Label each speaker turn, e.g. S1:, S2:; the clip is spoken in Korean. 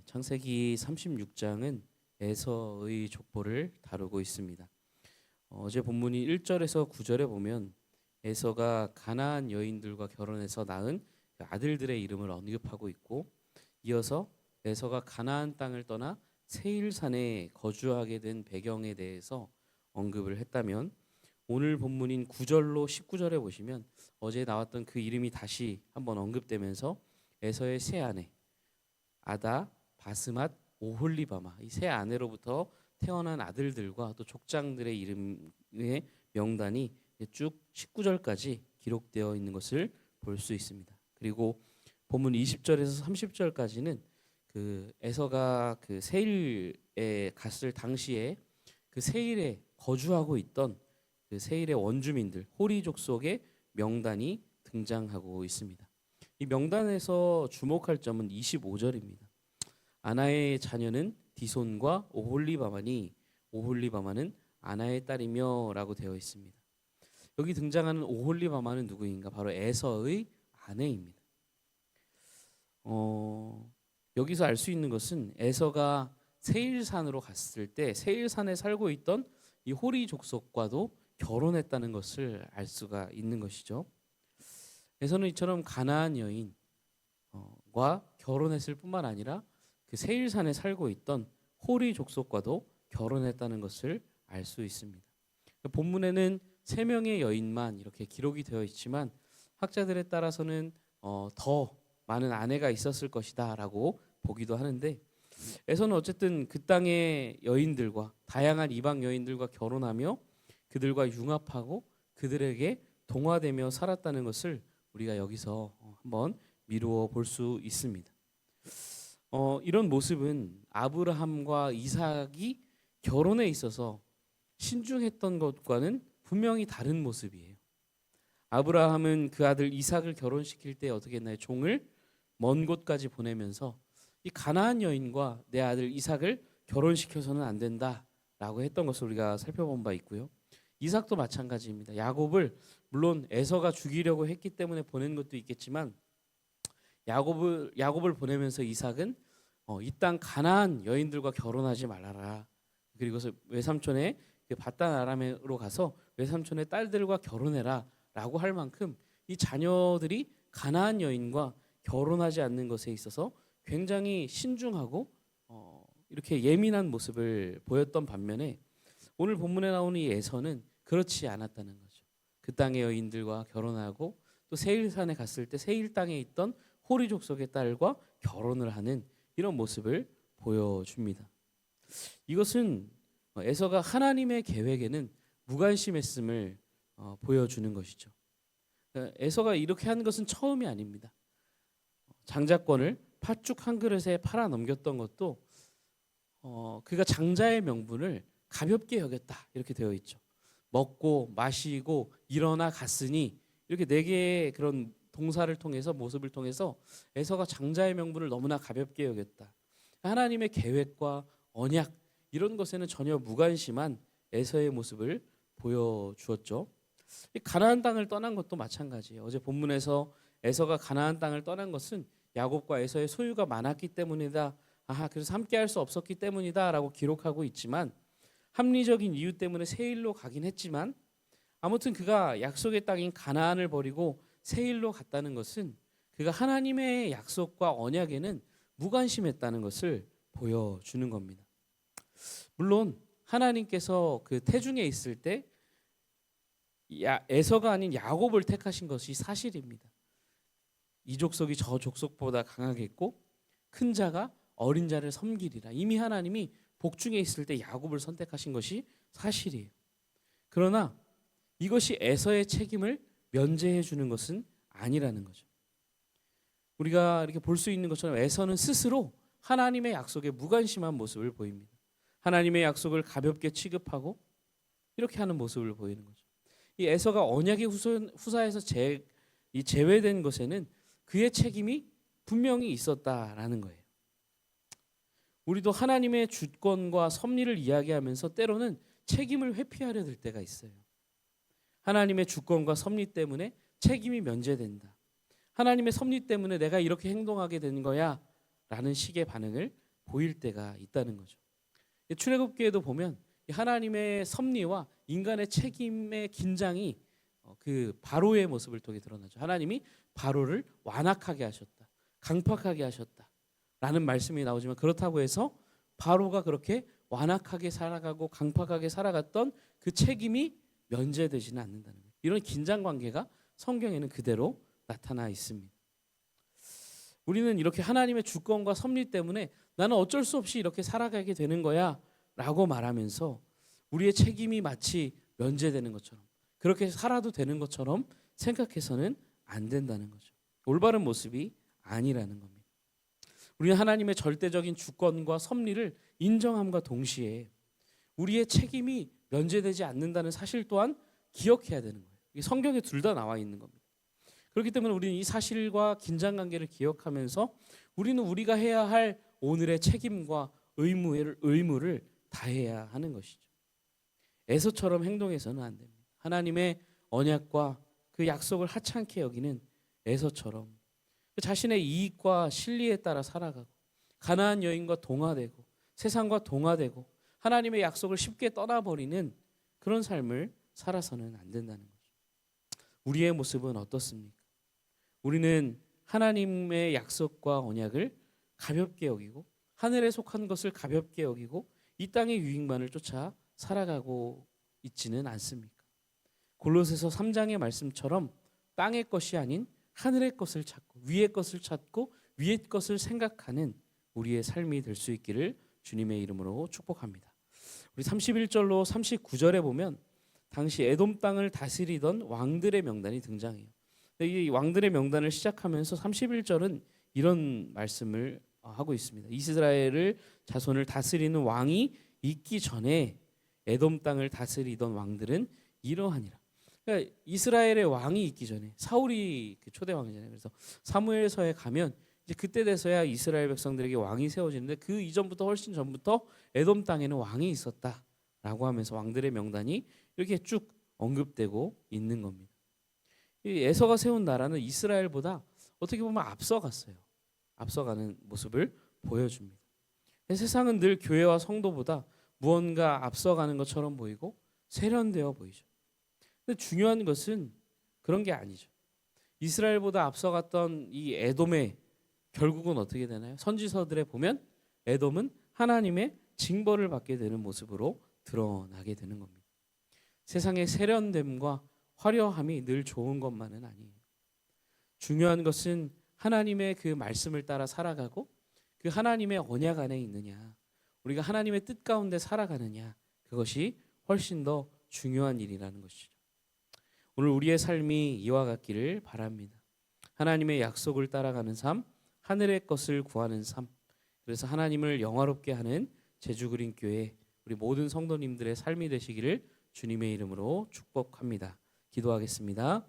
S1: 창세기 36장은 에서의 족보를 다루고 있습니다. 어제 본문이 1절에서 9절에 보면 에서가 가나안 여인들과 결혼해서 낳은 그 아들들의 이름을 언급하고 있고, 이어서 에서가 가나안 땅을 떠나 세일산에 거주하게 된 배경에 대해서 언급을 했다면, 오늘 본문인 9절로 19절에 보시면 어제 나왔던 그 이름이 다시 한번 언급되면서 에서의 세 아내 아다, 바스맛, 오홀리바마, 이 세 아내로부터 태어난 아들들과 또 족장들의 이름의 명단이 쭉 19절까지 기록되어 있는 것을 볼 수 있습니다. 그리고 본문 20절에서 30절까지는 그 에서가 그 세일에 갔을 당시에 그 세일에 거주하고 있던 그 세일의 원주민들 호리 족속의 명단이 등장하고 있습니다. 이 명단에서 주목할 점은 25절입니다. 아나의 자녀는 디손과 오홀리바마니 오홀리바마는 아나의 딸이며라고 되어 있습니다. 여기 등장하는 오홀리바마는 누구인가? 바로 에서의 아내입니다. 여기서 알 수 있는 것은 에서가 세일산으로 갔을 때 세일산에 살고 있던 이 호리 족속과도 결혼했다는 것을 알 수가 있는 것이죠. 에서는 이처럼 가나안 여인과 결혼했을 뿐만 아니라 그 세일산에 살고 있던 호리 족속과도 결혼했다는 것을 알 수 있습니다. 본문에는 3명의 여인만 이렇게 기록이 되어 있지만 학자들에 따라서는 더 많은 아내가 있었을 것이다라고 보기도 하는데, 에서는 어쨌든 그 땅의 여인들과 다양한 이방 여인들과 결혼하며 그들과 융합하고 그들에게 동화되며 살았다는 것을 우리가 여기서 한번 미루어 볼 수 있습니다. 이런 모습은 아브라함과 이삭이 결혼에 있어서 신중했던 것과는 분명히 다른 모습이에요. 아브라함은 그 아들 이삭을 결혼시킬 때 어떻게 했나요? 종을 먼 곳까지 보내면서 이 가나안 여인과 내 아들 이삭을 결혼시켜서는 안 된다라고 했던 것을 우리가 살펴본 바 있고요. 이삭도 마찬가지입니다. 야곱을 물론 에서가 죽이려고 했기 때문에 보낸 것도 있겠지만 야곱을 보내면서 이삭은 이 땅 가나안 여인들과 결혼하지 말아라. 그리고 외삼촌의 바단 아람으로 가서 외삼촌의 딸들과 결혼해라라고 할 만큼 이 자녀들이 가나안 여인과 결혼하지 않는 것에 있어서 굉장히 신중하고 이렇게 예민한 모습을 보였던 반면에 오늘 본문에 나오는 이 에서는 그렇지 않았다는 거죠. 그 땅의 여인들과 결혼하고 또 세일산에 갔을 때 세일 땅에 있던 호리 족속의 딸과 결혼을 하는 이런 모습을 보여줍니다. 이것은 에서가 하나님의 계획에는 무관심했음을 보여주는 것이죠. 에서가 이렇게 한 것은 처음이 아닙니다. 장자권을 팥죽 한 그릇에 팔아 넘겼던 것도 그가 장자의 명분을 가볍게 여겼다 이렇게 되어 있죠. 먹고 마시고 일어나 갔으니 이렇게 4개의 그런 동사를 통해서 모습을 통해서 에서가 장자의 명분을 너무나 가볍게 여겼다. 하나님의 계획과 언약 이런 것에는 전혀 무관심한 에서의 모습을 보여주었죠. 가나안 땅을 떠난 것도 마찬가지예요. 어제 본문에서 에서가 가나안 땅을 떠난 것은 야곱과 에서의 소유가 많았기 때문이다. 그래서 함께할 수 없었기 때문이다라고 기록하고 있지만 합리적인 이유 때문에 세일로 가긴 했지만 아무튼 그가 약속의 땅인 가나안을 버리고 세일로 갔다는 것은 그가 하나님의 약속과 언약에는 무관심했다는 것을 보여주는 겁니다. 물론 하나님께서 그 태중에 있을 때 에서가 아닌 야곱을 택하신 것이 사실입니다. 이 족속이 저 족속보다 강하겠고 큰 자가 어린 자를 섬기리라. 이미 하나님이 복중에 있을 때 야곱을 선택하신 것이 사실이에요. 그러나 이것이 에서의 책임을 면제해 주는 것은 아니라는 거죠. 우리가 이렇게 볼 수 있는 것처럼 에서는 스스로 하나님의 약속에 무관심한 모습을 보입니다. 하나님의 약속을 가볍게 취급하고 이렇게 하는 모습을 보이는 거죠. 이 에서가 언약의 후사에서 제외된 것에는 그의 책임이 분명히 있었다라는 거예요. 우리도 하나님의 주권과 섭리를 이야기하면서 때로는 책임을 회피하려 들 때가 있어요. 하나님의 주권과 섭리 때문에 책임이 면제된다. 하나님의 섭리 때문에 내가 이렇게 행동하게 되는 거야 라는 식의 반응을 보일 때가 있다는 거죠. 출애굽기에도 보면 이 하나님의 섭리와 인간의 책임의 긴장이 그 바로의 모습을 통해 드러나죠. 하나님이 바로를 완악하게 하셨다, 강팍하게 하셨다라는 말씀이 나오지만, 그렇다고 해서 바로가 그렇게 완악하게 살아가고 강팍하게 살아갔던 그 책임이 면제되지는 않는다는 거예요. 이런 긴장 관계가 성경에는 그대로 나타나 있습니다. 우리는 이렇게 하나님의 주권과 섭리 때문에 나는 어쩔 수 없이 이렇게 살아가게 되는 거야 라고 말하면서 우리의 책임이 마치 면제되는 것처럼, 그렇게 살아도 되는 것처럼 생각해서는 안 된다는 거죠. 올바른 모습이 아니라는 겁니다. 우리는 하나님의 절대적인 주권과 섭리를 인정함과 동시에 우리의 책임이 면제되지 않는다는 사실 또한 기억해야 되는 거예요. 이게 성경에 둘 다 나와 있는 겁니다. 그렇기 때문에 우리는 이 사실과 긴장관계를 기억하면서 우리는 우리가 해야 할 오늘의 책임과 의무를 다해야 하는 것이죠. 에서처럼 행동해서는 안 됩니다. 하나님의 언약과 그 약속을 하찮게 여기는 에서처럼 자신의 이익과 실리에 따라 살아가고 가나안 여인과 동화되고 세상과 동화되고 하나님의 약속을 쉽게 떠나버리는 그런 삶을 살아서는 안 된다는 거죠. 우리의 모습은 어떻습니까? 우리는 하나님의 약속과 언약을 가볍게 여기고 하늘에 속한 것을 가볍게 여기고 이 땅의 유익만을 쫓아 살아가고 있지는 않습니까? 골로새서 3장의 말씀처럼 땅의 것이 아닌 하늘의 것을 찾고 위의 것을 찾고 위의 것을 생각하는 우리의 삶이 될 수 있기를 주님의 이름으로 축복합니다. 우리 31절로 39절에 보면 당시 에돔 땅을 다스리던 왕들의 명단이 등장해요. 이 왕들의 명단을 시작하면서 31절은 이런 말씀을 하고 있습니다. 이스라엘을 자손을 다스리는 왕이 있기 전에 에돔 땅을 다스리던 왕들은 이러하니라. 그러니까 이스라엘의 왕이 있기 전에 사울이 그 초대 왕이잖아요. 그래서 사무엘서에 가면 이제 그때 돼서야 이스라엘 백성들에게 왕이 세워지는데 그 이전부터 훨씬 전부터 에돔 땅에는 왕이 있었다라고 하면서 왕들의 명단이 이렇게 쭉 언급되고 있는 겁니다. 이 에서가 세운 나라는 이스라엘보다 어떻게 보면 앞서갔어요. 앞서가는 모습을 보여줍니다. 세상은 늘 교회와 성도보다 무언가 앞서가는 것처럼 보이고 세련되어 보이죠. 근데 중요한 것은 그런 게 아니죠. 이스라엘보다 앞서갔던 이 에돔의 결국은 어떻게 되나요? 선지서들에 보면 에돔은 하나님의 징벌을 받게 되는 모습으로 드러나게 되는 겁니다. 세상의 세련됨과 화려함이 늘 좋은 것만은 아니에요. 중요한 것은 하나님의 그 말씀을 따라 살아가고 그 하나님의 언약 안에 있느냐, 우리가 하나님의 뜻 가운데 살아가느냐, 그것이 훨씬 더 중요한 일이라는 것이죠. 오늘 우리의 삶이 이와 같기를 바랍니다. 하나님의 약속을 따라가는 삶, 하늘의 것을 구하는 삶, 그래서 하나님을 영화롭게 하는 제주그린교회 우리 모든 성도님들의 삶이 되시기를 주님의 이름으로 축복합니다. 기도하겠습니다.